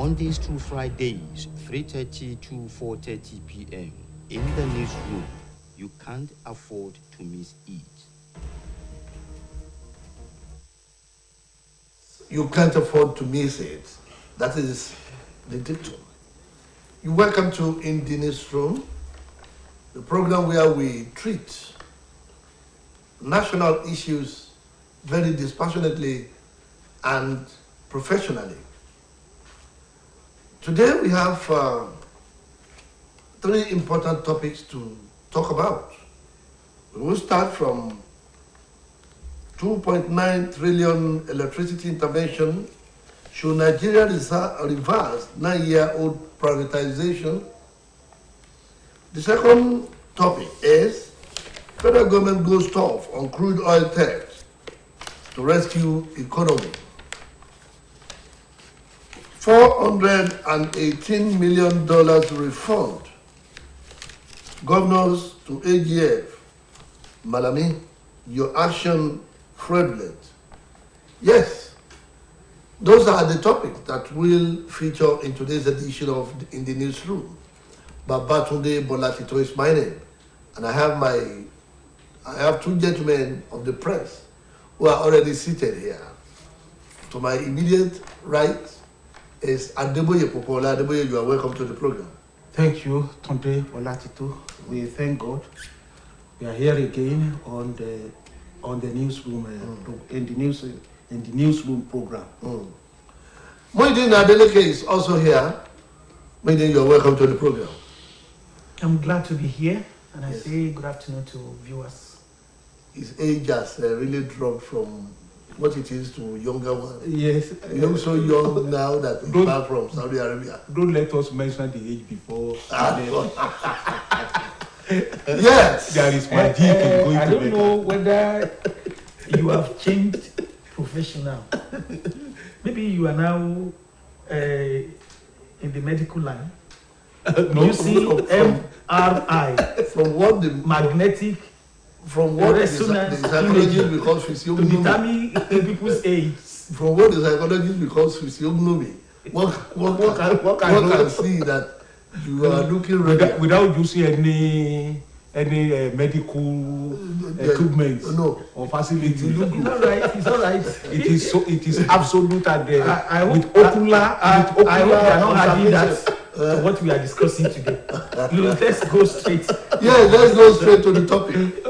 Mondays through Fridays, 3:30 to 4:30 p.m. in the newsroom. You can't afford to miss it. You can't afford to miss it. That is the dictum. You're welcome to In the Newsroom, the program where we treat national issues very dispassionately and professionally. Today we have three important topics to talk about. We will start from 2.9 trillion electricity intervention. Should Nigeria reverse 9-year-old privatization? The second topic is federal government goes tough on crude oil theft to rescue economy. $418 million refund. Governors to AGF. Malami, your action fraudulent. Yes, those are the topics that will feature in today's edition of In the Newsroom. Babatunde Bolatito is my name, and I have two gentlemen of the press who are already seated here. To my immediate right is Adeboye Popola. Adeboye, you are welcome to the program. Thank you, Tunde Bolatito. We thank God. We are here again on the newsroom in the newsroom program. Muhyiddin Adeleke is also here. Muhyiddin, you are welcome to the program. I'm glad to be here, and Yes. I say good afternoon to viewers. His age has really dropped from what it is to younger one. Yes. You look so young now that he's back from Saudi Arabia. Don't let us mention the age before. Yes. There is magic in going I to don't Mecca. know whether you have changed professional. Maybe you are now in the medical line. No, You see MRI, From what the magnetic, from what the resonance psychologist imaging because to physiognomy, determine people's age. from what the psychologist because physiognomy, what can see that you are looking ready. without using any medical equipment No. or facility. It's all right. It's all right. It is absolute and I hope with ocular. I hope you are not adding that observation. to what we are discussing today. Let's go straight. Yeah, let's go straight to the topic.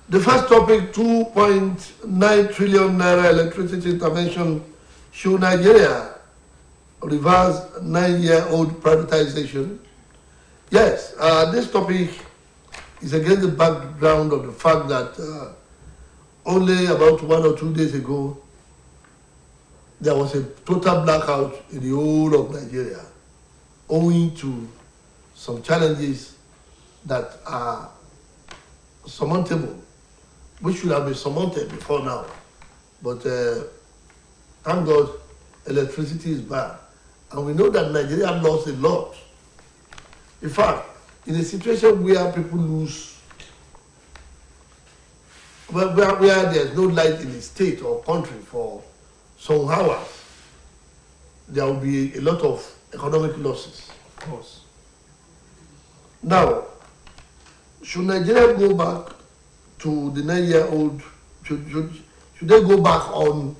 The first topic, 2.9 trillion naira electricity intervention. Should Nigeria reverse 9-year-old privatization? Yes, this topic is against the background of the fact that only about 1 or 2 days ago, there was a total blackout in the whole of Nigeria, owing to some challenges that are surmountable, which should have been surmounted before now. But thank God, electricity is back. And we know that Nigeria lost a lot. In fact, in a situation where people lose, where there's no light in the state or country for some hours, there will be a lot of economic losses. Of course. Now, should Nigeria go back to the 9-year-old, should they go back on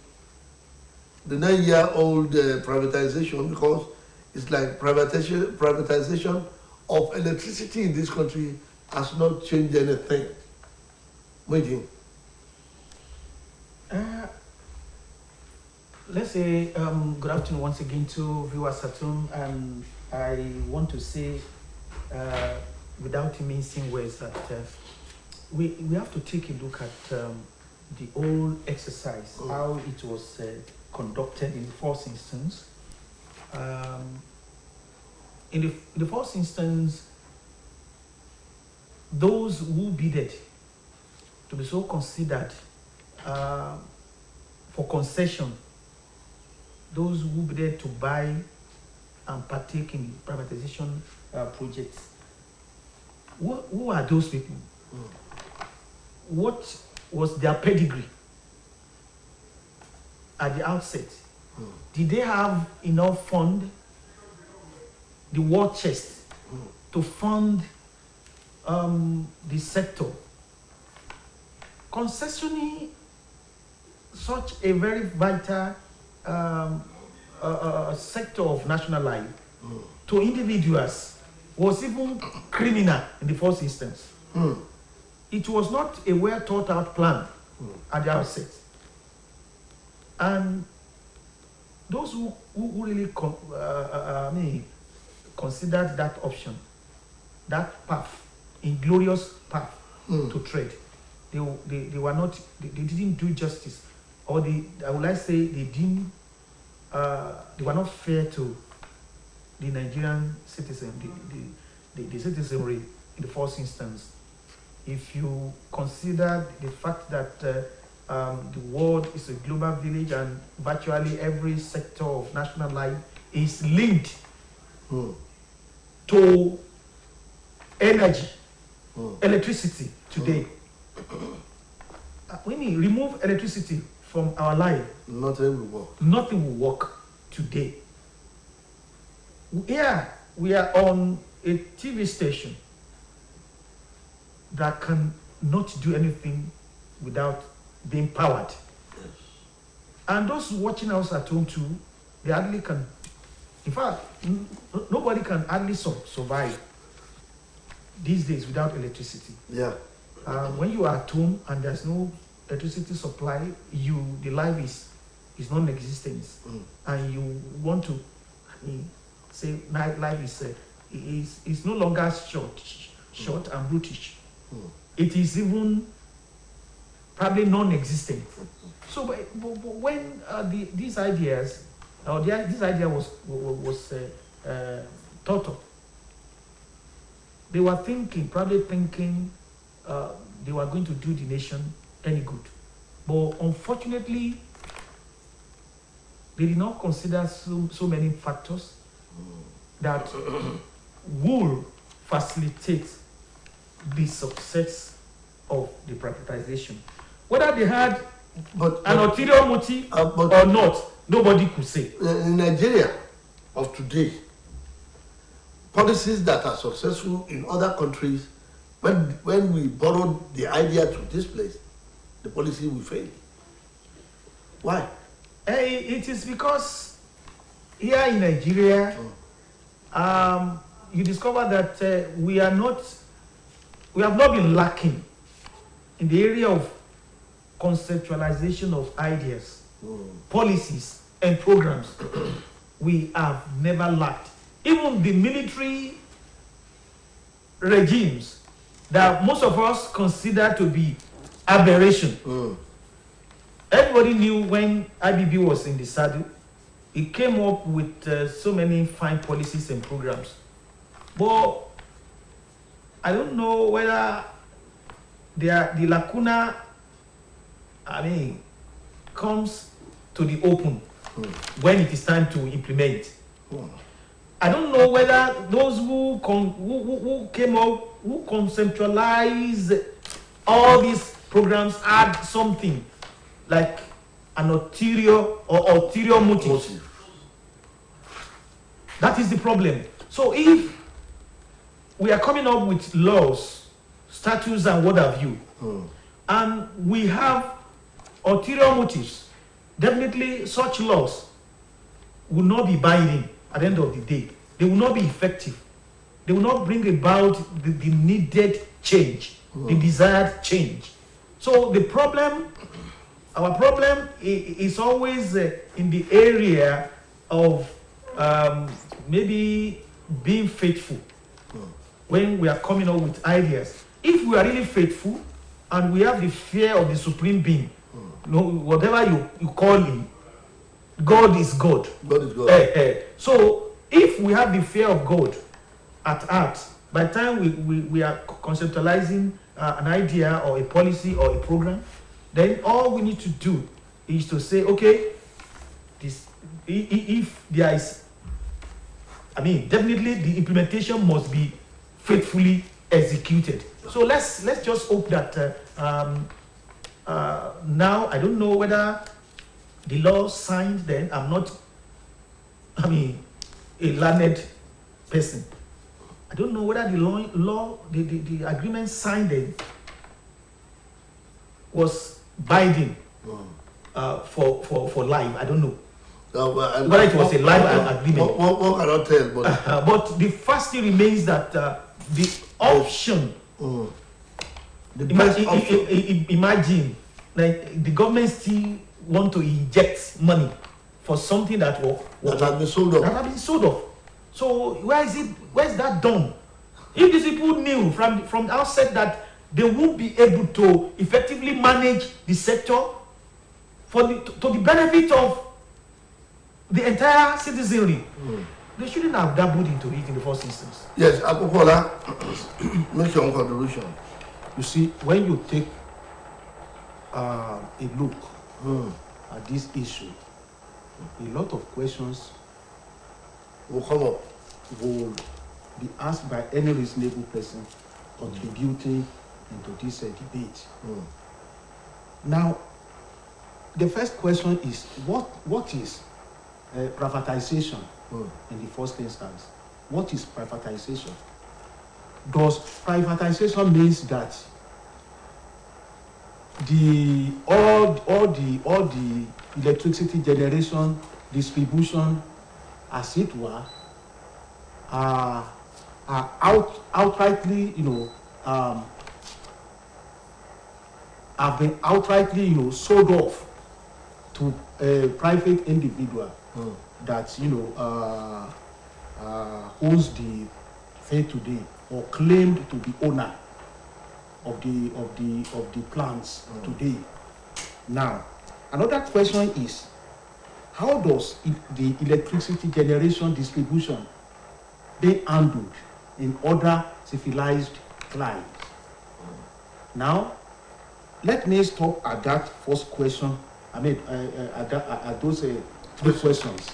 the 9-year-old privatization, because it's like privatization of electricity in this country has not changed anything. Waiting. Let's say good afternoon once again to viewers at home, and I want to say without mincing words that we have to take a look at the whole exercise, how it was conducted in the first instance. In the first instance, those who bidded to be so considered for concession, those who bidded to buy and partake in privatization projects, who are those people? What was their pedigree at the outset? Did they have enough fund, the war chest, to fund the sector? Concessioning such a very vital sector of national life to individuals was even criminal in the first instance. It was not a well thought out plan at the outset. And those who really considered that option, that path, inglorious path to tread, they were not, they didn't do justice, or I would like to say they didn't, they were not fair to the Nigerian citizen, the citizenry in the first instance. If you consider the fact that the world is a global village and virtually every sector of national life is linked to energy, electricity today. When we remove electricity from our life, nothing will work. Nothing will work today. Here we are on a TV station that can not do anything without being powered. Yes. And those watching us at home too, they hardly can, in fact, nobody can hardly survive these days without electricity. Yeah. When you are at home and there's no electricity supply, the life is non-existent, and you want to say life is no longer short and brutish. It is even probably non-existent. So, but when these ideas, this idea was thought of, they were probably thinking they were going to do the nation any good. But unfortunately, they did not consider so many factors that will facilitate the success of the privatization. Whether they had an ulterior motive or not, nobody could say. In Nigeria of today, policies that are successful in other countries, when we borrowed the idea to this place, the policy will fail. Why? It is because here in Nigeria, you discover that we have not been lacking in the area of conceptualization of ideas, policies, and programs. We have never lacked. Even the military regimes that most of us consider to be aberration. Everybody knew when IBB was in the saddle, it came up with so many fine policies and programs. But I don't know whether the lacuna, comes to the open when it is time to implement. I don't know whether those who came up, who conceptualized all these programs had something like an ulterior motive. That is the problem. So if we are coming up with laws, statutes, and what have you, and we have ulterior motives, definitely such laws will not be binding at the end of the day. They will not be effective. They will not bring about the needed change, the desired change. So the problem, our problem is always in the area of maybe being faithful when we are coming up with ideas. If we are really faithful and we have the fear of the supreme being, whatever you call him, God is God. God is God. So if we have the fear of God at heart, by the time we are conceptualizing an idea or a policy or a program, then all we need to do is to say, okay, if there is, definitely the implementation must be faithfully executed. So let's just hope that now, I don't know whether the law signed then. I'm not, a learned person. I don't know whether the agreement signed then was binding for life. I don't know. Whether it was a live agreement. One cannot tell, but but the first thing remains that the option. the best option. Imagine, like the government still want to inject money for something that That has been sold off. That has been sold off. So where is that done? If these people knew from the outset that they won't be able to effectively manage the sector to the benefit of the entire citizenry, they shouldn't have dabbled into it in the first instance. Yes, Akokola, make your own contribution. You see, when you take a look at this issue, a lot of questions Will come up. will be asked by any reasonable person contributing into this debate. Now, the first question is, what is privatization in the first instance? What is privatization? Does privatization means that all the electricity generation, distribution, as it were, are outrightly, have been outrightly, sold off to a private individual that owns the faith today or claimed to be owner of the plants today. Now, another question is, how does the electricity generation distribution be handled in other civilized climes? Now, let me stop at that first question. At those three questions.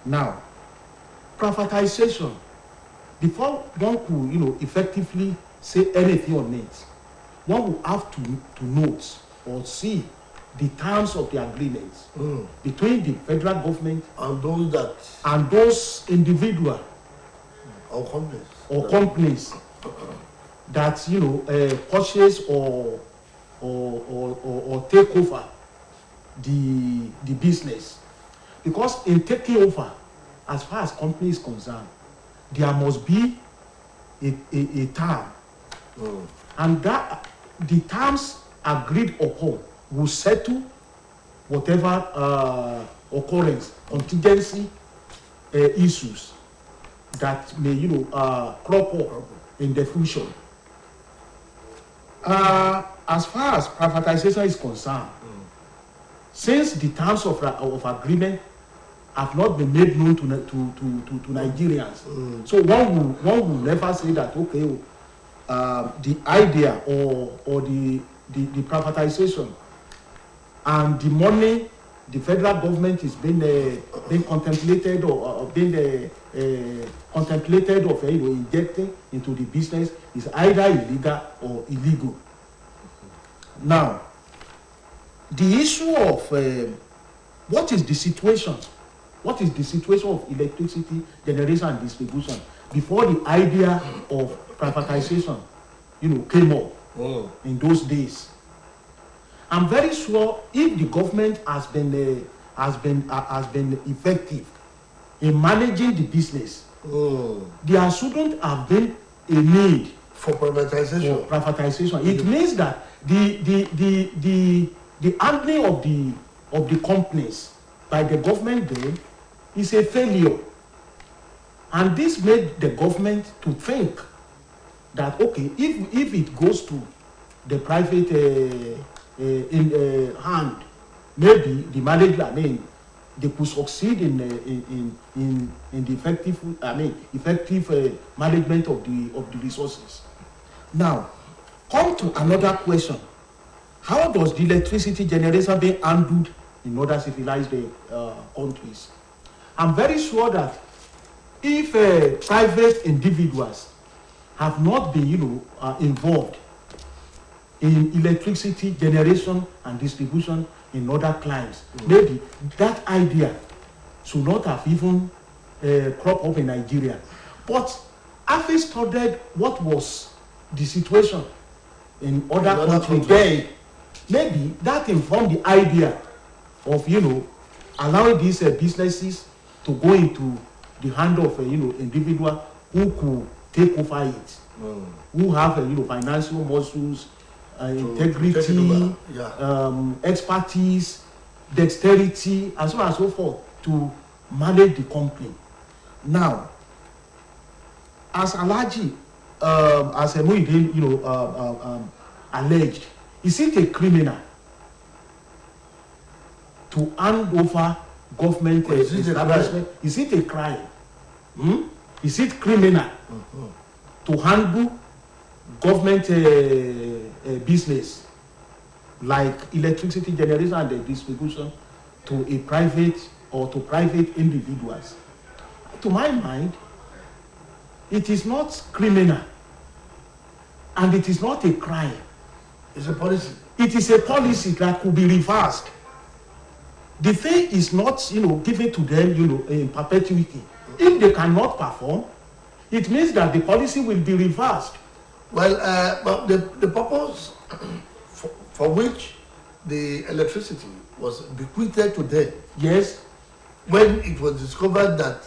Now, privatization. Before one could, effectively say anything on it, one will have to note or see the terms of the agreements between the federal government and those individuals or companies that purchase or take over the business. Because in taking over, as far as company is concerned, there must be a term, and that the terms agreed upon will settle whatever occurrence, contingency issues that may crop up in the future. As far as privatization is concerned, since the terms of agreement have not been made known to Nigerians, so one will never say that the idea or the privatization and the money the federal government is being contemplated or being contemplated of injecting into the business is either illegal or illegal. Now, the issue of what is the situation of electricity generation and distribution before the idea of privatization came up in those days. I'm very sure if the government has been effective in managing the business, there shouldn't have been a need for privatization. It means that the handling of the companies by the government then is a failure, and this made the government to think that if it goes to the private hand, maybe the management, they could succeed in the effective management of the resources. Now, come to another question: how does the electricity generation be handled in other civilized countries? I'm very sure that if private individuals have not been involved in electricity generation and distribution in other climes. Maybe that idea should not have even cropped up in Nigeria. But having studied what was the situation in other countries then, maybe that informed the idea of, allowing these businesses to go into the hand of individual who could take over it, who have financial muscles, integrity, expertise, dexterity, and so on and so forth to manage the company. Now, as Alhaji, as Muhyiddin, alleged, is it a criminal to hand over government establishment? Is it a crime? Is it criminal to handle government business like electricity generation and distribution to a private or to private individuals? To my mind, it is not criminal and it is not a crime. It's a policy. It is a policy that could be reversed. The thing is not, given to them, in perpetuity. If they cannot perform, it means that the policy will be reversed. Well, but the purpose for which the electricity was bequeathed to them, yes, when it was discovered that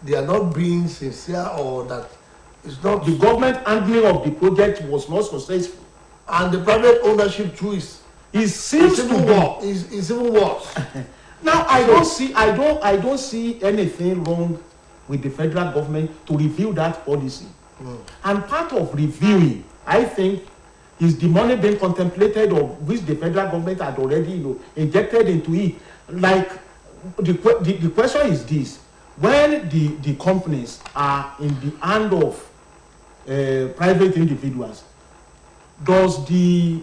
they are not being sincere or that it's not the government handling of the project was not successful, and the private ownership too is even worse. Now I don't see anything wrong with the federal government to review that policy. And part of reviewing, I think, is the money being contemplated of which the federal government had already injected into it. Like the question is this: when the companies are in the hand of private individuals, do the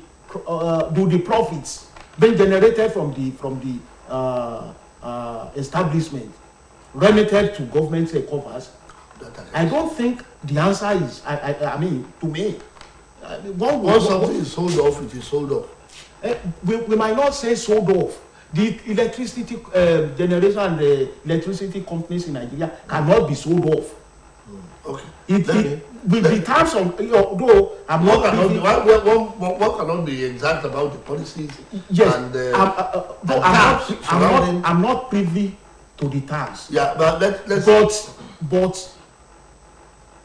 profits being generated from the establishment remitted to government coffers? I don't think the answer is, I mean, to me, once something is sold off, it is sold off. We might not say sold off. The electricity generation and the electricity companies in Nigeria cannot be sold off. Okay. With the terms of, though I'm not what cannot be exact about the policies? Yes, and I'm not privy to the terms. Yeah, but but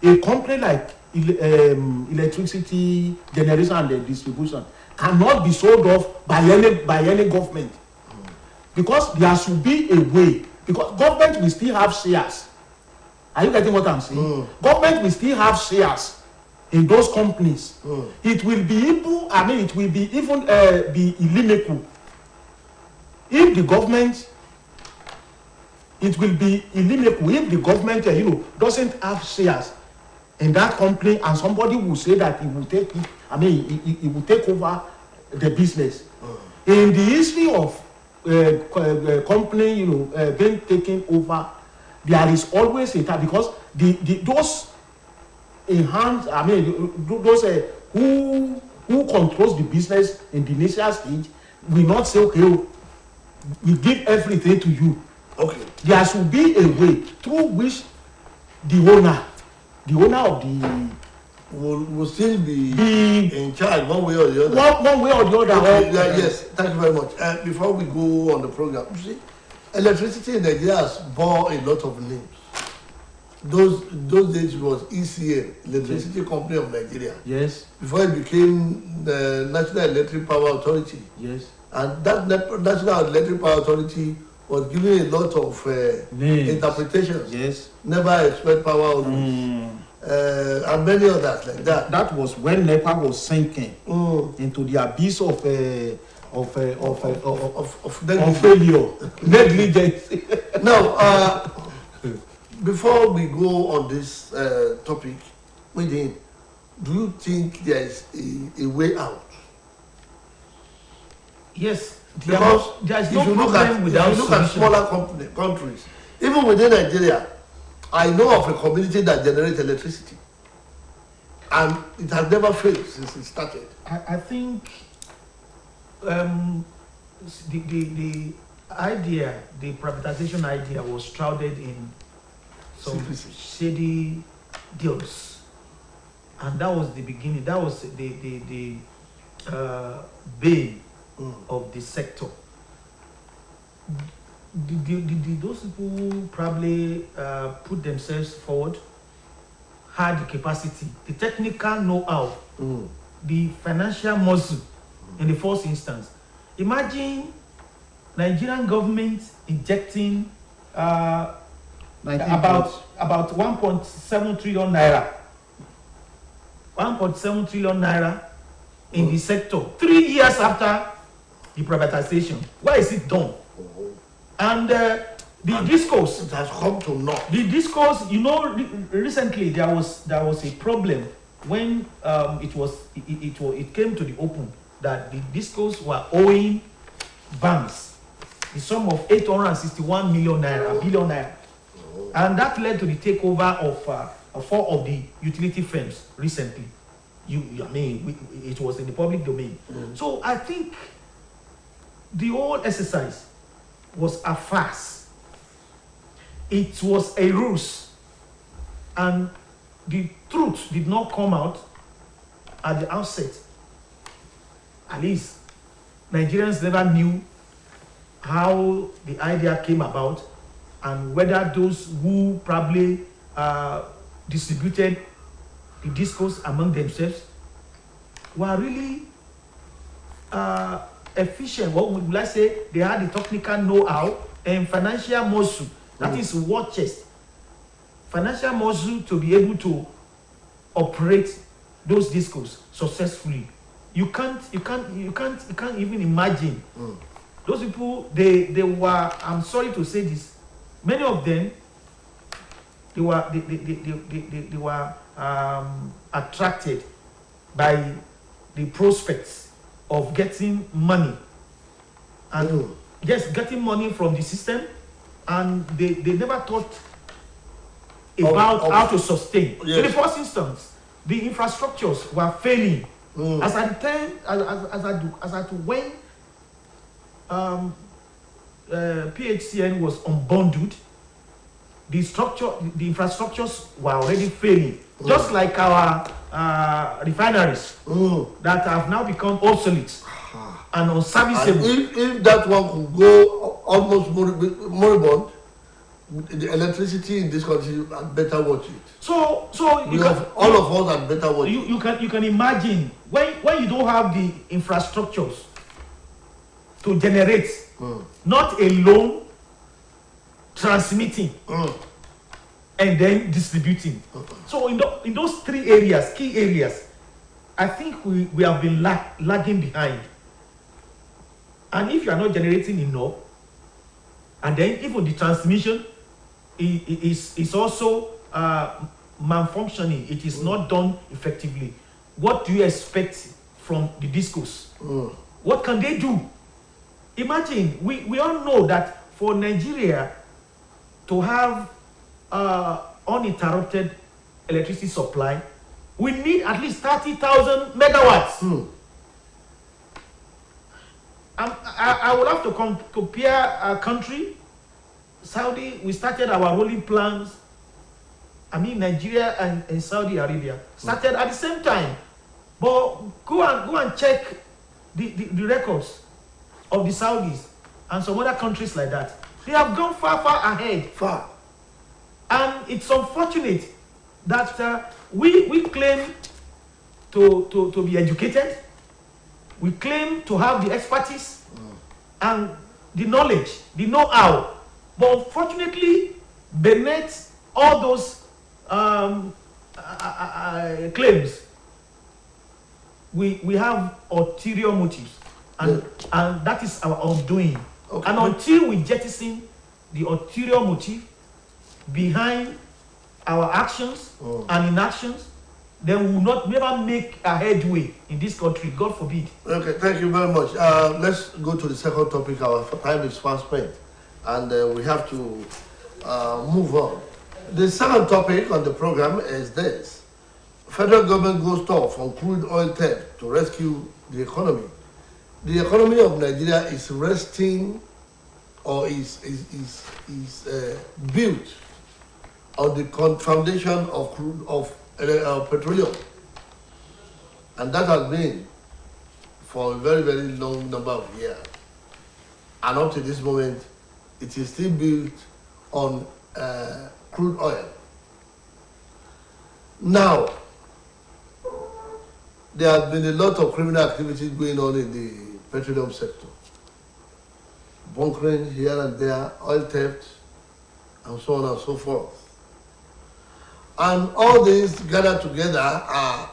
a company like electricity generation and distribution cannot be sold off by any government, because there should be a way, because government will still have shares. Are you getting what I'm saying? Government will still have shares in those companies. It will be able, it will be even be illimitable if the government. It will be illimitable if the government, doesn't have shares in that company, and somebody will say that he will take it. He will take over the business. In the history of company, being taken over, there is always a time, because those in hands, those who controls the business in the initial stage will not say, okay, we give everything to you. Okay. There should be a way through which the owner of the will still be in charge one way or the other. One way or the other. Okay, yes, thank you very much. Before we go on the program, you see, electricity in Nigeria has bore a lot of names. Those days it was ECN, Electricity Company of Nigeria. Yes. Before it became the National Electric Power Authority. Yes. And that National Electric Power Authority was given a lot of interpretations. Yes. Never expect power always. And many others like that. That was when NEPA was sinking into the abyss of failure, negligence. Now, before we go on this topic, do you think there is a way out? Yes. Because there's if no you look at smaller countries, even within Nigeria, I know of a community that generates electricity. And it has never failed since it started. I think the idea, the privatization idea, was shrouded in some Secrecy. shady deals, and that was the beginning. That was the bane of the sector. Those people who probably put themselves forward had the capacity, the technical know-how, the financial muscle in the first instance. Imagine Nigerian government injecting about 1.7 trillion naira. 1.7 trillion naira in the sector 3 years after the privatization. Why is it done? And the discourse, it has come to naught. the discourse, recently there was a problem when it came to the open that the discourse were owing banks the sum of 861 billion naira, and that led to the takeover of 4 of the utility firms recently. It was in the public domain. So I think the whole exercise was a farce. It was a ruse, and the truth did not come out at the outset. At least Nigerians never knew how the idea came about and whether those who probably distributed the discourse among themselves were really efficient. What would I say? They had the technical know-how and financial muscle. That is war chest. Financial muscle to be able to operate those discourse successfully. You can't even imagine. Those people, they were, I'm sorry to say this, many of them, they were attracted by the prospects of getting money, and yes, getting money from the system, and they never thought about how to sustain. Yes. In the first instance, the infrastructures were failing. As at the time, as at when PHCN was unbundled, the infrastructures were already failing, just like our refineries that have now become obsolete and unserviceable. And if that one could go almost moribund, the electricity in this country had better watch it. So All of us had better watch it. you can imagine when you don't have the infrastructures to generate, not alone transmitting and then distributing. So in those 3 areas, key areas, I think we have been lagging behind. And if you are not generating enough, and then even the transmission is also malfunctioning, it is not done effectively, what do you expect from the discourse? What can they do? Imagine, we all know that for Nigeria to have uninterrupted electricity supply, we need at least 30,000 megawatts. I would have to compare our country. Saudi, we started our rolling plans. Nigeria and Saudi Arabia started at the same time. But go and check the records of the Saudis and some other countries like that. They have gone far ahead. Far. And it's unfortunate that we claim to be educated. We claim to have the expertise and the knowledge, the know-how. But unfortunately, beneath all those claims, we have ulterior motives. And that is our undoing. Okay. And until we jettison the ulterior motive behind our actions and inactions, then we will never make a headway in this country, God forbid. Okay, thank you very much. Let's go to the second topic. Our time is fast spent, and we have to move on. The second topic on the program is this. federal government goes tough on crude oil theft to rescue the economy. The economy of Nigeria is resting or is built on the foundation of petroleum, and that has been for a very, very long number of years. And up to this moment, it is still built on crude oil. Now, there have been a lot of criminal activities going on in the petroleum sector. Bunkering here and there, oil theft, and so on and so forth. And all these gathered together are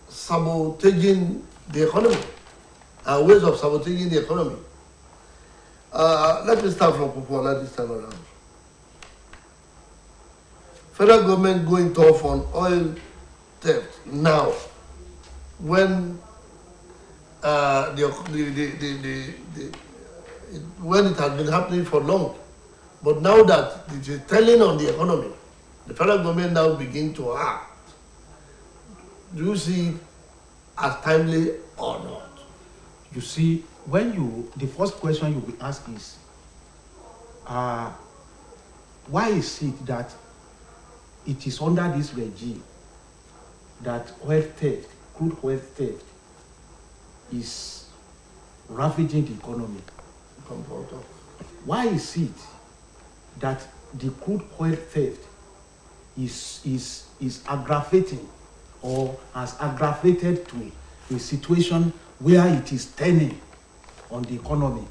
sabotaging the economy, are ways of sabotaging the economy. Let me start from Popola this time around. Federal government going tough on oil theft now, when when it has been happening for long, but now that it is telling on the economy, the federal government now begin to act. Do you see it as timely or not? You see, the first question you will ask is, why is it that it is under this regime that oil theft, crude oil theft, is ravaging the economy? Why is it that the crude oil theft is aggravating or has aggravated to a situation where it is turning on the economy?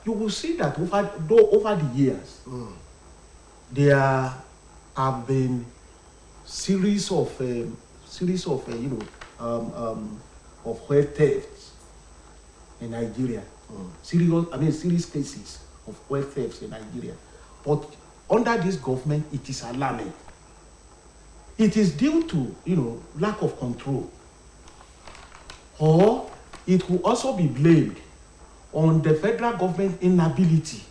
You will see that over the years, there have been series of oil thefts in Nigeria. Serious cases of oil thefts in Nigeria. But under this government, it is alarming. It is due to lack of control, or it will also be blamed on the federal government inability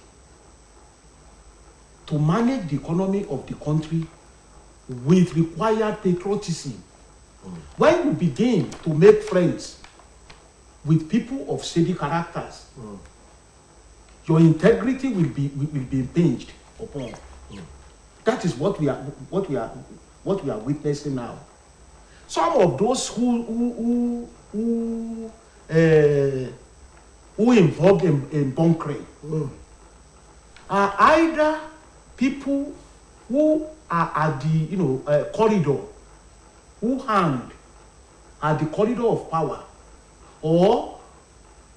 to manage the economy of the country with required patriotism. When you begin to make friends with people of shady characters, your integrity will be impinged upon. That is what we are witnessing now. Some of those who involved in bunkering are either people who are at the corridor, who hang at the corridor of power, or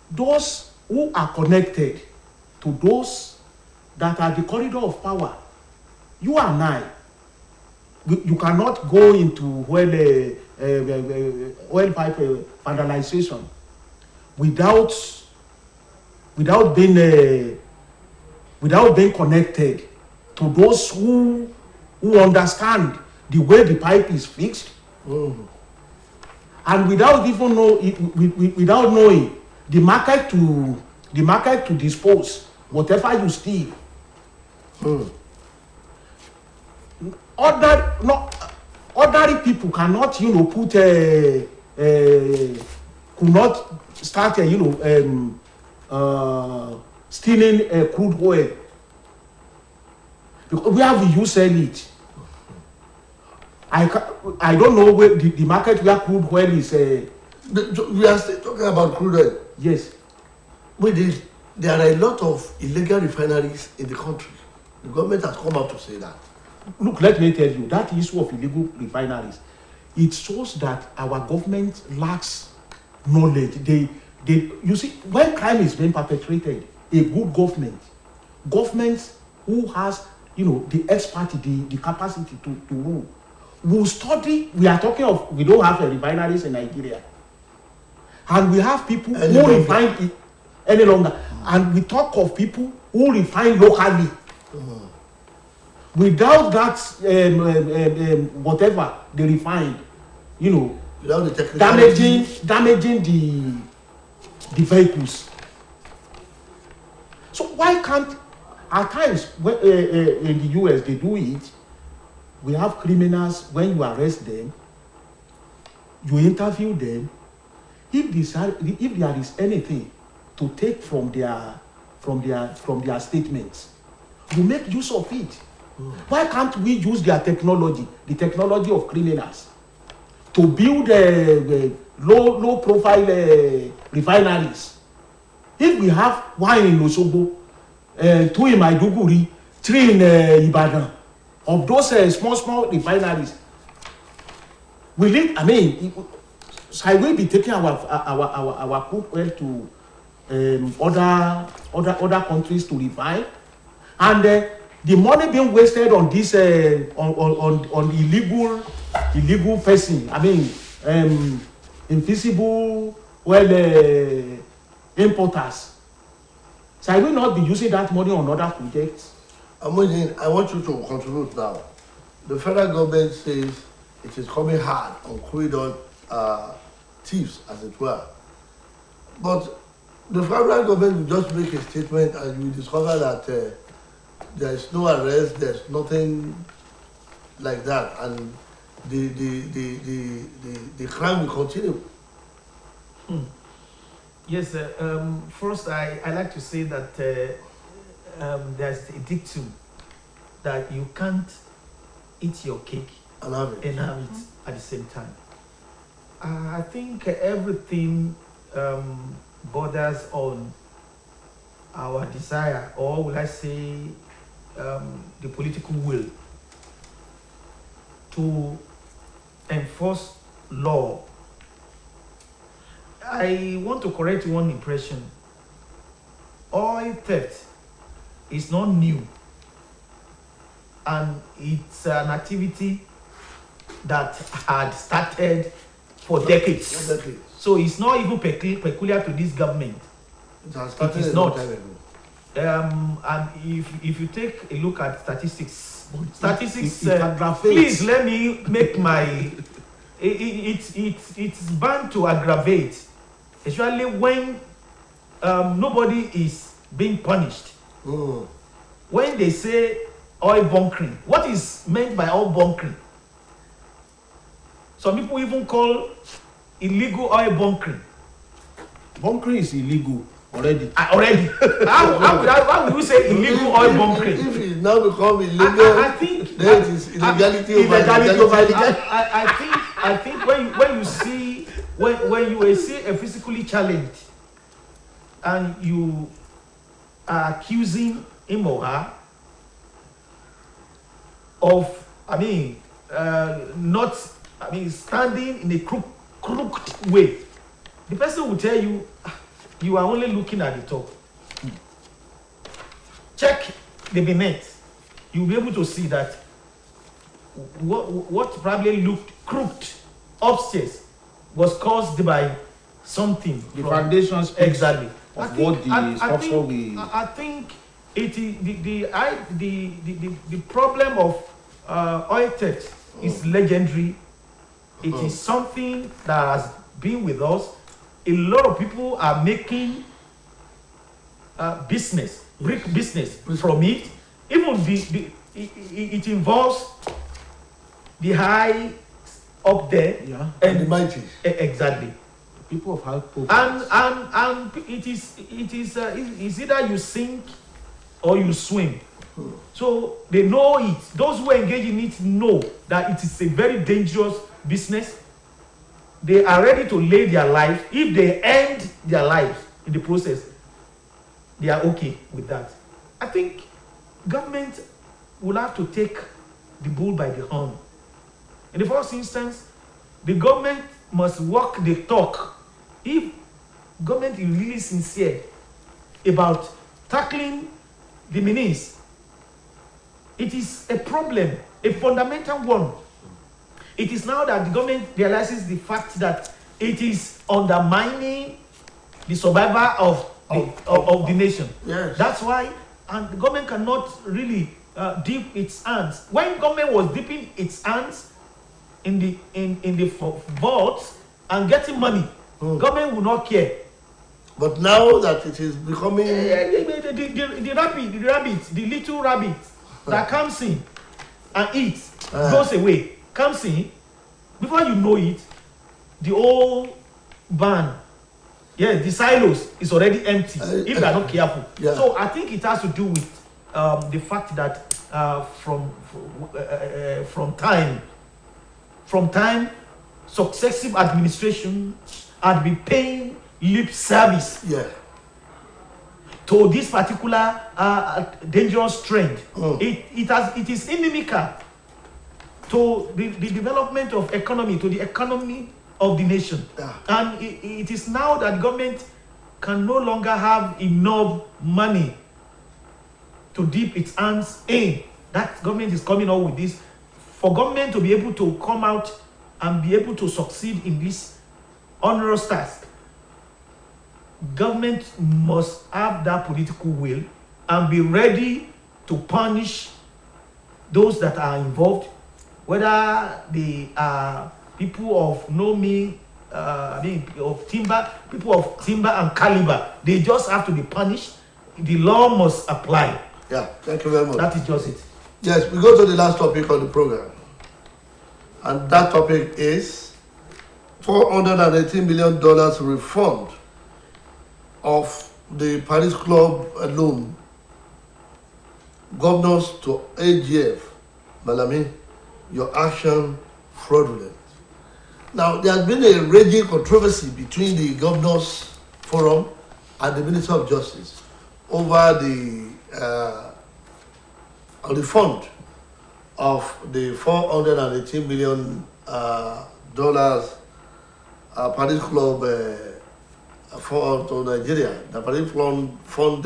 those who are connected to those that are the corridor of power. You and I, you cannot go into oil pipe vandalization without being connected to those who understand the way the pipe is fixed, and without knowing the market to dispose whatever you steal. Ordinary people cannot could not start stealing crude oil, because where will you sell it? I don't know where the market where crude oil is. We are still talking about crude oil. Yes. There are a lot of illegal refineries in the country. The government has come out to say that. Look, let me tell you, that issue of illegal refineries, it shows that our government lacks knowledge. You see, when crime is being perpetrated, a good government who has the expertise, the capacity to rule, will study. We are talking of, we don't have refineries in Nigeria, and we have people who refine it any longer, and we talk of people who refine locally. Without that, whatever they refine, without the damaging the vehicles. So why can't, at times in the US they do it, we have criminals. When you arrest them, you interview them. If there is anything to take from their statements, you make use of it. Why can't we use their technology, the technology of criminals, to build low profile refineries? If we have one in Osogbo, 2 in Maiduguri, 3 in Ibadan, of those small refineries, will it? I mean, shall we be taking our crude oil to other countries to refine? And the money being wasted on this on illegal fishing, I mean, invisible oil importers. Shall we not be using that money on other projects? I want you to contribute now. The federal government says it is coming hard on crude oil thieves, as it were. But the federal government will just make a statement and you will discover that there is no arrest, there's nothing like that, and the crime will continue. Yes, first I like to say that there's a dictum that you can't eat your cake And have it. at the same time. I think everything borders on our desire, or will I say the political will to enforce law. I want to correct one impression. Oil theft is not new, and it's an activity that had started for decades. So it's not even peculiar to this government. It has started It is a long not. time ago. And if you take a look at statistics, It aggravates. please let me make my. It's bound to aggravate, especially when nobody is being punished. When they say oil bunkering, what is meant by oil bunkering? Some people even call illegal oil bunkering. Bunkering is illegal already. Already. How would you say illegal oil bunkering? If it now become illegal, I think then it is illegality over illegality. I think when you see when you see a physically challenged and you are accusing him or her of standing in a crooked way, the person will tell you you are only looking at the top. Check the beneath. You'll be able to see that what probably looked crooked upstairs was caused by something. The foundations exactly. of what the structure will. I think it is the problem of oil theft is legendary. It is something that has been with us. A lot of people are making business from it. Even it involves the high up there, and the mighty. Exactly. People of high profile. And it's either you sink or you swim. So they know it. Those who engage in it know that it is a very dangerous business. They are ready to lay their life. If they end their lives in the process, they are okay with that. I think government will have to take the bull by the horn. In the first instance, the government must walk the talk. If government is really sincere about tackling the menace, it is a problem, a fundamental one. It is now that the government realizes the fact that it is undermining the survival of the nation. Yes. That's why, and the government cannot really dip its hands. When government was dipping its hands in the vaults and getting money, government will not care. But now that it is becoming The little rabbit that comes in and eats, goes away, comes in, before you know it, the whole barn, the silos is already empty if they are not careful. Yeah. So I think it has to do with the fact that from time, successive administration had been paying lip service to this particular dangerous trend. It is inimical to the development of economy, to the economy of the nation. And it is now that the government can no longer have enough money to dip its hands in. That government is coming out with this. For government to be able to come out and be able to succeed in this onerous task, government must have that political will and be ready to punish those that are involved, whether they are people of people of timber and caliber. They just have to be punished. The law must apply. Yeah, thank you very much. That is just it. Yes, we go to the last topic on the program. And that topic is $418 million refund of the Paris Club loan. Governors to AGF, Malami, your action fraudulent. Now, there has been a raging controversy between the Governors Forum and the Minister of Justice over the refund of the $418 million Paris Club to Nigeria, the Paris fund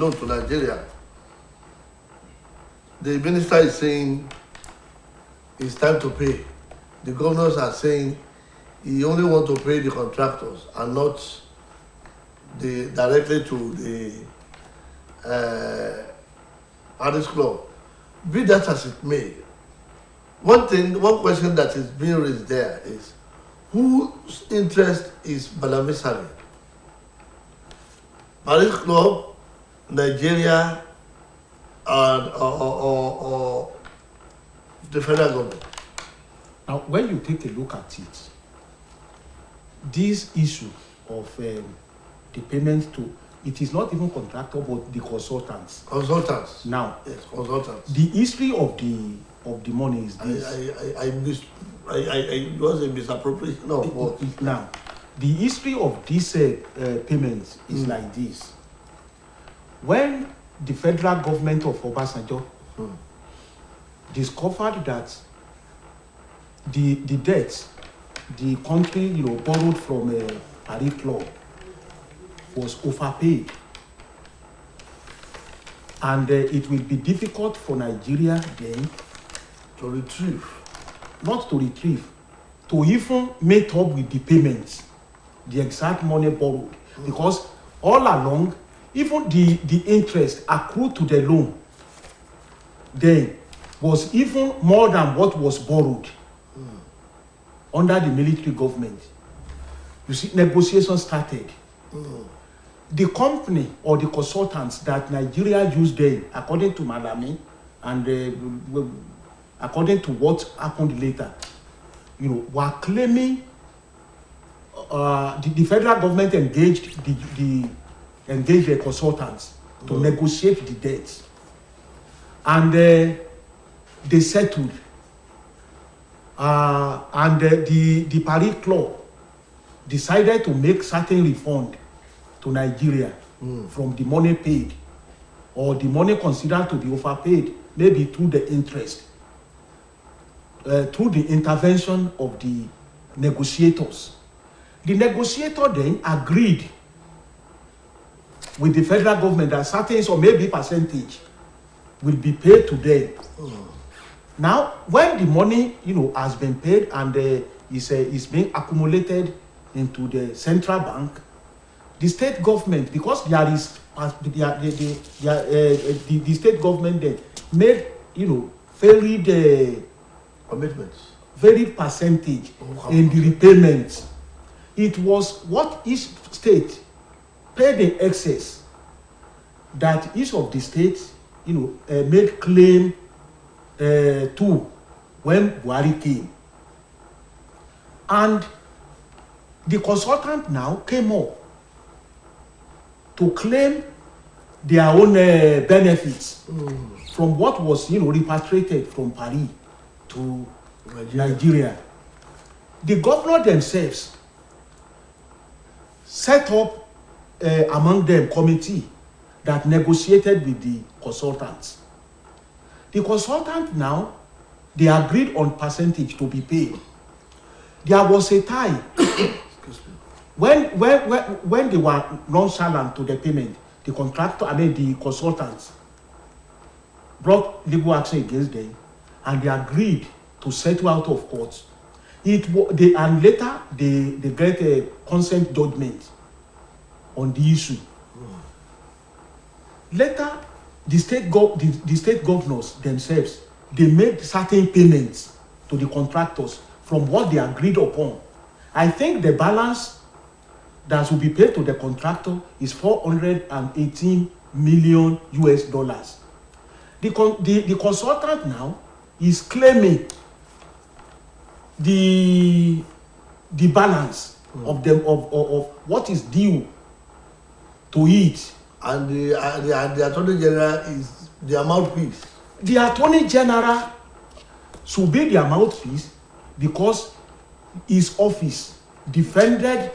loan to Nigeria. The minister is saying it's time to pay. The governors are saying he only wants to pay the contractors and not directly to the Paris Club. Be that as it may, one question that is being raised there is, whose interest is Malami serving? Paris Club, Nigeria, and or the federal government? Now, when you take a look at it, this issue of the payment to, it is not even contractor but the consultants. Consultants. Now, yes, consultants. The history of the money is this. I was a misappropriation. No. Now, the history of this payments is like this. When the federal government of Obasanjo discovered that the debt the country borrowed from Paris Club was overpaid, and it will be difficult for Nigeria then to retrieve, to even meet up with the payments, the exact money borrowed, because all along, even the interest accrued to the loan then was even more than what was borrowed under the military government. You see, negotiations started. The company or the consultants that Nigeria used then, according to Malami, and according to what happened later, were claiming the federal government engaged the consultants to negotiate the debt, and they settled. And the Paris Club decided to make certain refund to Nigeria from the money paid, or the money considered to be overpaid, maybe through the interest, through the intervention of the negotiators. The negotiator then agreed with the federal government that certain or maybe percentage will be paid to them. Now, when the money, has been paid and is being accumulated into the central bank, the state government, because there is the state government then made commitments, very percentage in the repayments. It was what each state paid in excess that each of the states made claim to when Buhari came. And the consultant now came up to claim their own benefits from what was, repatriated from Paris to Nigeria. The governor themselves set up among them committee that negotiated with the consultants. The consultant now, they agreed on percentage to be paid. There was a time when they were nonchalant to the payment, the consultants brought legal action against them, and they agreed to settle out of court. And later they get a consent judgment on the issue. Later, the state governors themselves, they made certain payments to the contractors from what they agreed upon. I think the balance that will be paid to the contractor is $418 million US. The consultant now is claiming the balance of what is due to it. And the Attorney General is the mouthpiece. The Attorney General should be the mouthpiece because his office defended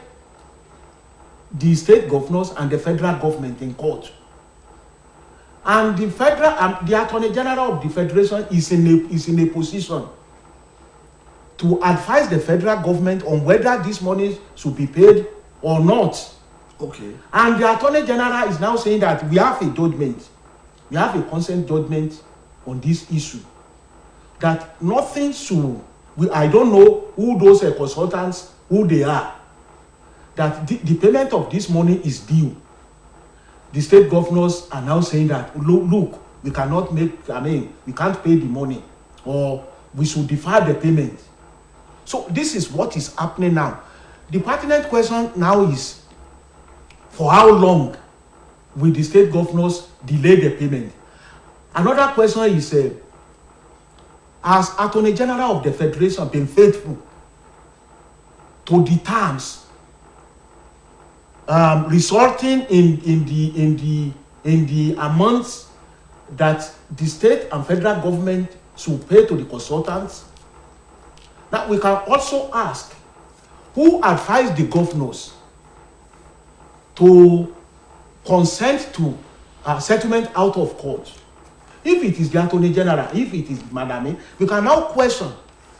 the state governors and the federal government in court. And the Attorney General of the Federation is in a position to advise the federal government on whether this money should be paid or not. Okay. And the Attorney General is now saying that we have a judgment, we have a consent judgment on this issue. That nothing should, I don't know who those consultants, who they are, that the payment of this money is due. The state governors are now saying that, look, we cannot we can't pay the money, or we should defer the payment. So this is what is happening now. The pertinent question now is, for how long will the state governors delay the payment? Another question is, has Attorney General of the Federation been faithful to the terms resulting in the amounts that the state and federal government should pay to the consultants? Now we can also ask, who advised the governors to consent to settlement out of court? If it is the Attorney General, if it is Madame, we can now question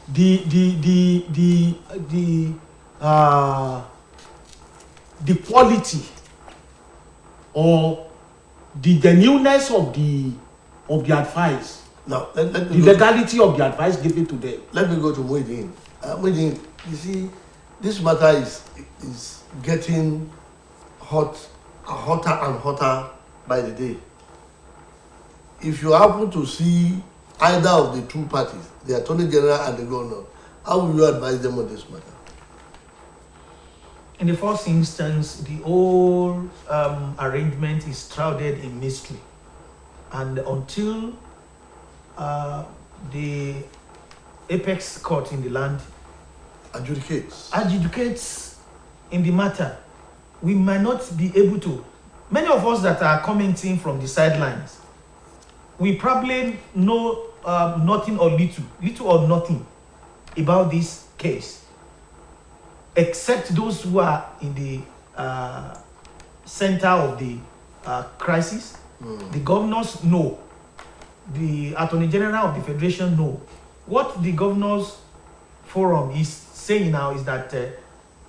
the quality or the genuineness of the advice. Now, the legality of the advice given to them. Let me go to Muideen. Muideen, you see, this matter is getting hotter and hotter by the day. If you happen to see either of the two parties, the Attorney General and the Governor, how will you advise them on this matter? In the first instance, the whole arrangement is shrouded in mystery. And until the apex court in the land adjudicates in the matter, we might not be able to. Many of us that are commenting from the sidelines, we probably know nothing or little or nothing about this case, except those who are in the center of the crisis. The governors know. The Attorney General of the Federation know. What the Governors Forum is saying now is that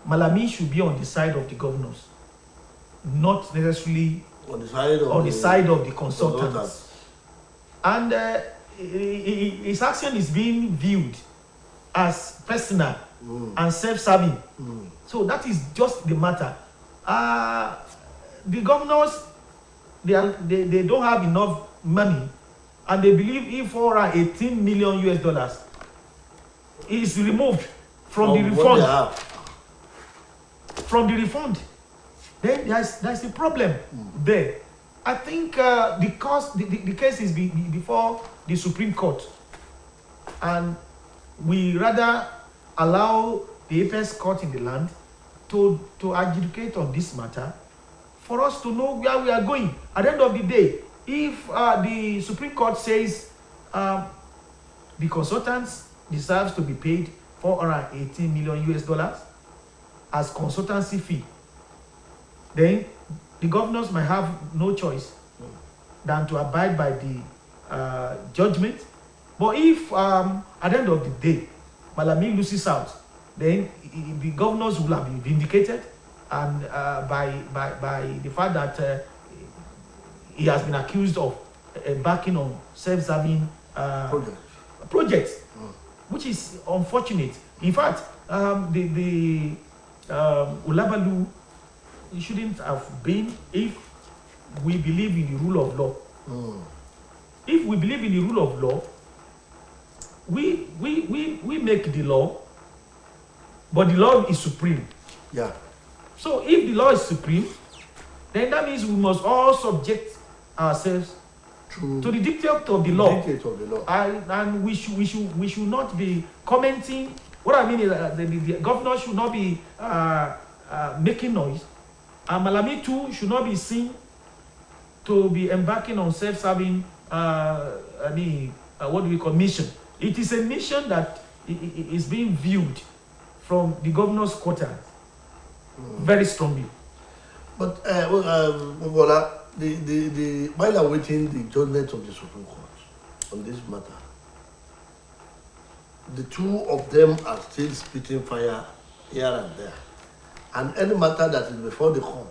Malami should be on the side of the governors, not necessarily on the side of the consultants. And his action is being viewed as personal and self-serving. So that is just the matter. The governors, they don't have enough money, and they believe if $418 million is removed from the refund, then there's a problem there. I think the case is before the Supreme Court, and we rather allow the apex court in the land to adjudicate on this matter for us to know where we are going. At the end of the day, if the Supreme Court says the consultants deserves to be paid $418 million as consultancy fee, then the governors might have no choice than to abide by the judgment. But if at the end of the day Malami loses out, then the governors will have been vindicated, and by the fact that he has been accused of backing on self-serving projects, which is unfortunate. In fact, the Ulabalu shouldn't have been, if we believe in the rule of law. If we believe in the rule of law, we make the law, but the law is supreme. Yeah. So if the law is supreme, then that means we must all subject ourselves to the dictate of the law. And we should not be commenting. What I mean is the governor should not be making noise. And Malami too should not be seen to be embarking on self-serving what do we call mission. It is a mission that is being viewed from the governor's quarters very strongly. But while awaiting the judgment of the Supreme Court on this matter, the two of them are still spitting fire here and there. And any matter that is before the court,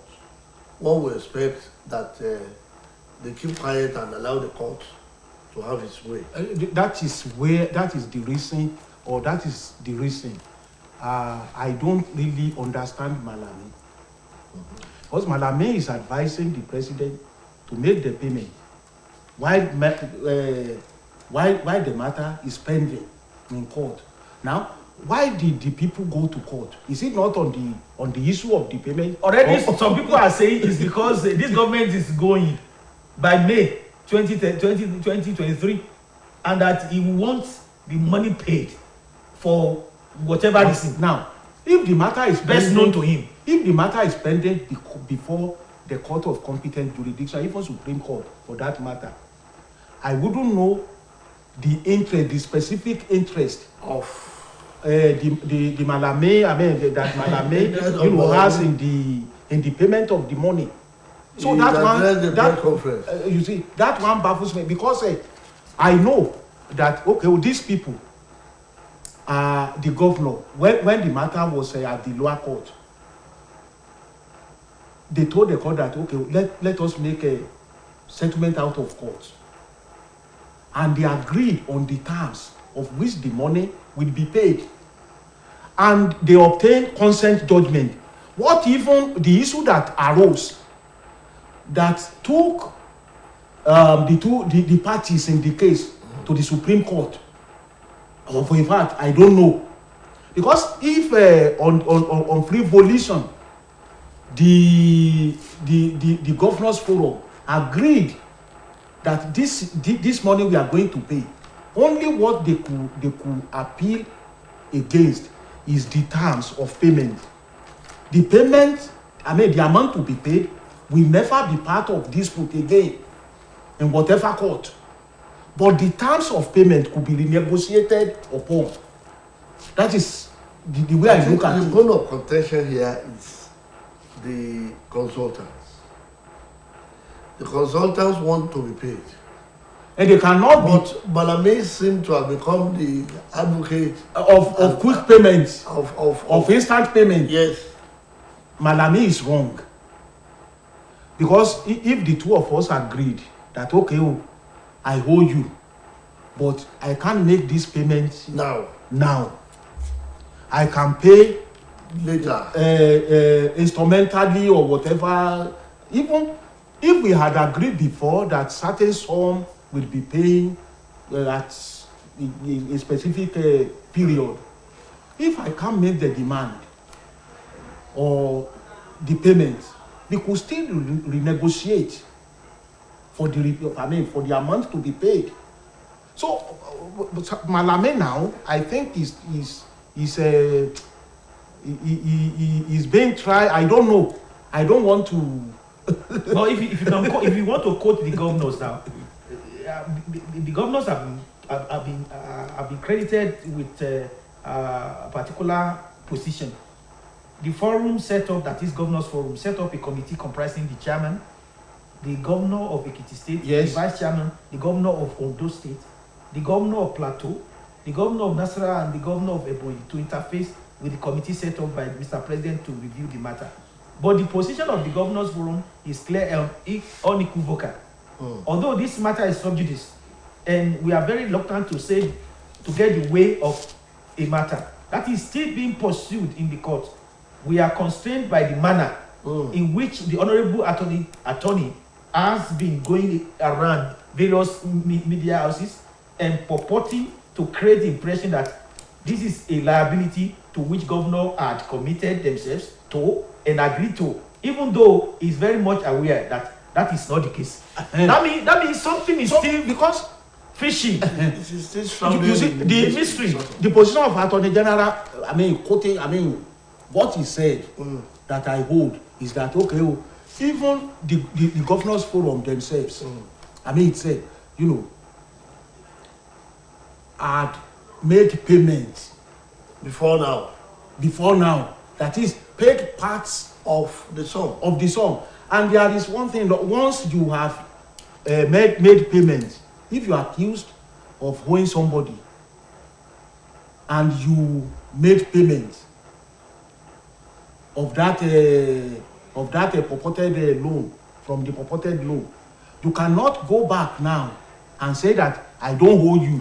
one will expect that they keep quiet and allow the court to have its way. That is the reason I don't really understand Malami. Because Malami is advising the president to make the payment while the matter is pending in court. Now, why did the people go to court? Is it not on the issue of the payment? Already, some people are saying it's because this government is going by May 2023, and that he wants the money paid for whatever reason. Now, if the matter is best known to him, if the matter is pending before the court of competent jurisdiction, even Supreme Court for that matter, I wouldn't know the specific interest of the Malame, that Malame has in the payment of the money. So you see, that one baffles me, because I know that these people are the governor. When the matter was at the lower court, they told the court that let us make a settlement out of court, and they agreed on the terms of which the money will be paid, and they obtained consent judgment. What even the issue that arose that took the parties in the case to the Supreme Court? In fact, I don't know, because if on free volition the governors forum agreed that this money we are going to pay, only what they could appeal against is the terms of payment. The payment, the amount to be paid, will never be part of dispute again in whatever court. But the terms of payment could be renegotiated upon. That is the way I look at it. The bone of contention here is the consultants. The consultants want to be paid. And they cannot be. But Malami seems to have become the advocate of quick payments, of instant payment. Yes. Malami is wrong. Because if the two of us agreed that, I owe you, but I can't make this payment now. I can pay later, instrumentally or whatever. Even if we had agreed before that certain sum will be paying at a specific period, if I can't make the demand or the payment, we could still renegotiate for the amount to be paid. So, Malame now, I think is being tried. I don't know. I don't want to. Well, if you want to quote the governors now, the governors have been credited with a particular position. The forum set up, that is governors forum, set up a committee comprising the chairman, the governor of Ekiti State, Yes. the vice chairman, the governor of Ondo State, the governor of Plateau, the governor of Nasarawa, and the governor of Ebonyi to interface with the committee set up by Mr. President to review the matter. But the position of the governors forum is clear and unequivocal. Although this matter is sub judice, and we are very reluctant to get the way of a matter that is still being pursued in the court, we are constrained by the manner in which the honorable attorney has been going around various media houses and purporting to create the impression that this is a liability to which governor had committed themselves to and agreed to, even though he's very much aware that that is not the case. That means something is still because fishy. you see the mystery, the position of Attorney General. I mean, quoting. I mean, what he said that I hold is that okay, even the governors forum themselves. I mean, it said, had made payments Before now. That is, paid parts of the sum. And there is one thing that once you have made payments, if you are accused of owing somebody and you made payments of that purported loan, from the purported loan, you cannot go back now and say that I don't owe you.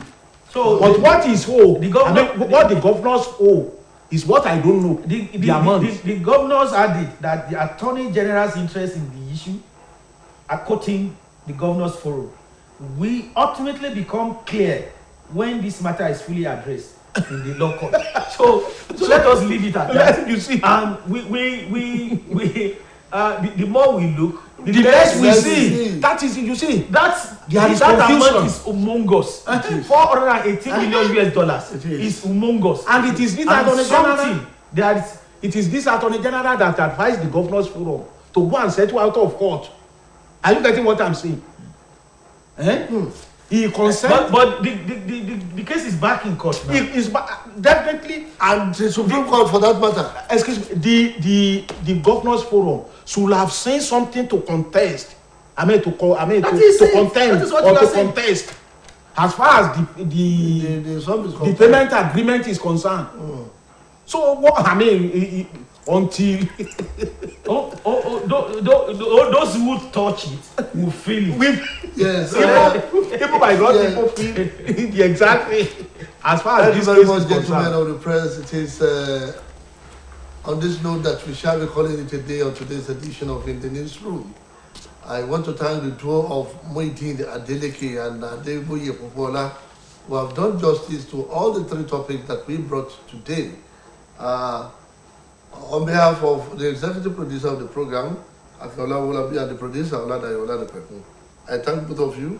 So, but what is owed? What the governors owe is what I don't know. The amount. The governors added that the Attorney General's interest in the issue, are quoting the governors forum, will ultimately become clear when this matter is fully addressed in the law court. So let us leave it at that. You see, and the more we look, the less we see. That is, you see, that confusion. amount is humongous. $418 million US is humongous. And it is this Attorney General. It is this Attorney General that advised the governors forum to go and settle out of court. Are you getting what I'm saying? He consent. But the case is back in court now. It is definitely, And the Supreme Court for that matter. excuse me, the governors forum should have seen something to contest. To contend or to contest. As far as The sum is the payment agreement is concerned. So what until those who touch it will feel it. Yes. people by God, people feel the exact way. As far as Thank you this very case much, is gentlemen concerned. of the press. It is on this note that we shall be calling it a day on today's edition of In the Newsroom. I want to thank the duo of Muideen Adeleke and Adeboye Popola, who have done justice to all the three topics that we brought today. On behalf of the executive producer of the program, Akiola Wolabi, and the producer, Oladayola Lepekun, I thank both of you,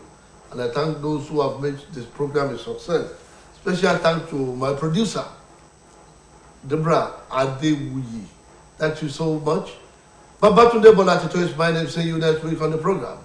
and I thank those who have made this program a success. Special thanks to my producer, Deborah Adewuyi. Thank you so much. Babatunde Bolatito is my name. See you next week on the program.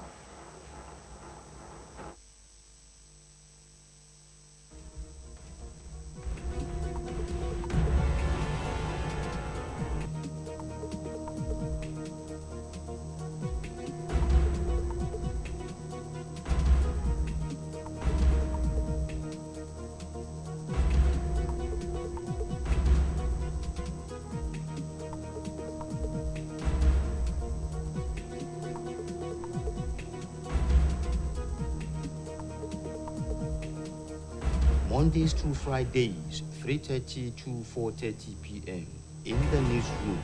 Mondays through Fridays, 3:30 to 4:30 p.m. In the newsroom,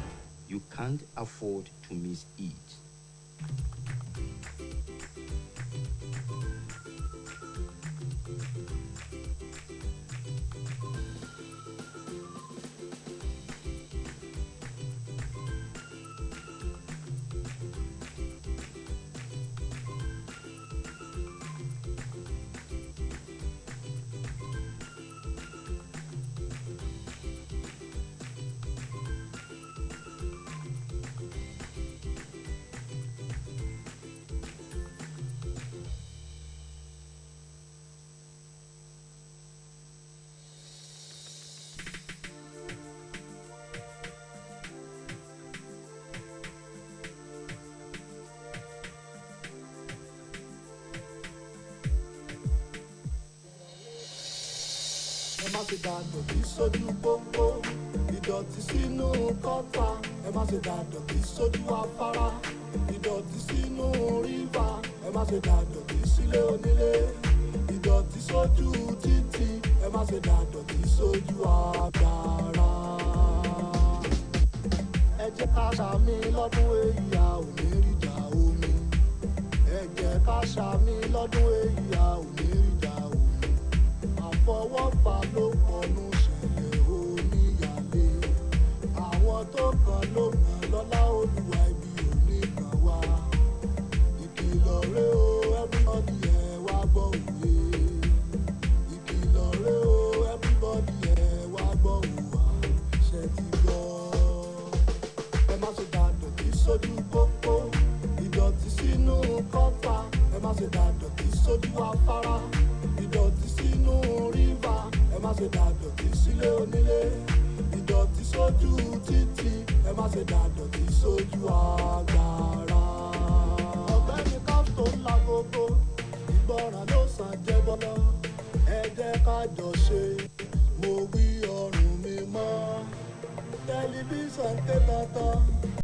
you can't afford to miss it. ṣe dà dọ̀tí sójú pópó, ìdọ̀tí sínú kọ́tà, ẹ má ṣe dà dọ̀tí sójú afárá, ìdọ̀tí sínú rívà, ẹ má ṣe dà dọ̀tí sílé onílé, ìdọ̀tí sójú títì, ẹ má ṣe dà dọ̀tí sójú àgbàrá. Ẹ jẹ́ ká ṣàmì lọ́dún èyí a ò ní rí ìjà omi. Ẹ jẹ́ ká ṣàmì lọ́dún èyí a ò ní rí ìjà omi. Àfọwọ́fà ló pọnú ṣẹlẹ̀ oníyàlé. Àwọn tó kàn ló mọ̀ lọ́lá Olúwa ibi òní kan wá. Ìkìlọ̀ rẹ o everybody ẹ wá gbọ́ òwe. Ìkìlọ̀ rẹ o everybody ẹ wá gbọ́ òwà. Ṣé ti gbọ́? Ẹ má ṣe dà dọ̀tí sójú pópó, ìdọ̀tí sínú kọ́tà, ẹ má ṣe dà dọ̀tí sójú afárá, ìdọ̀tí sínú rívà, ẹ má ṣe dà dọ̀tí sílé onílé, ìdọ̀tí sójú títì, ẹ má ṣe dà dọ̀tí sójú àgbàrá. Ọ̀gbẹ́ni káftó ńlá gbogbo, ìgbọràn ló sàn jẹ́ bọ́lọ́, ẹ jẹ́ ká jọ ṣe, mo wí ọrùn mi mọ́, tẹlifíṣàn ké tantan.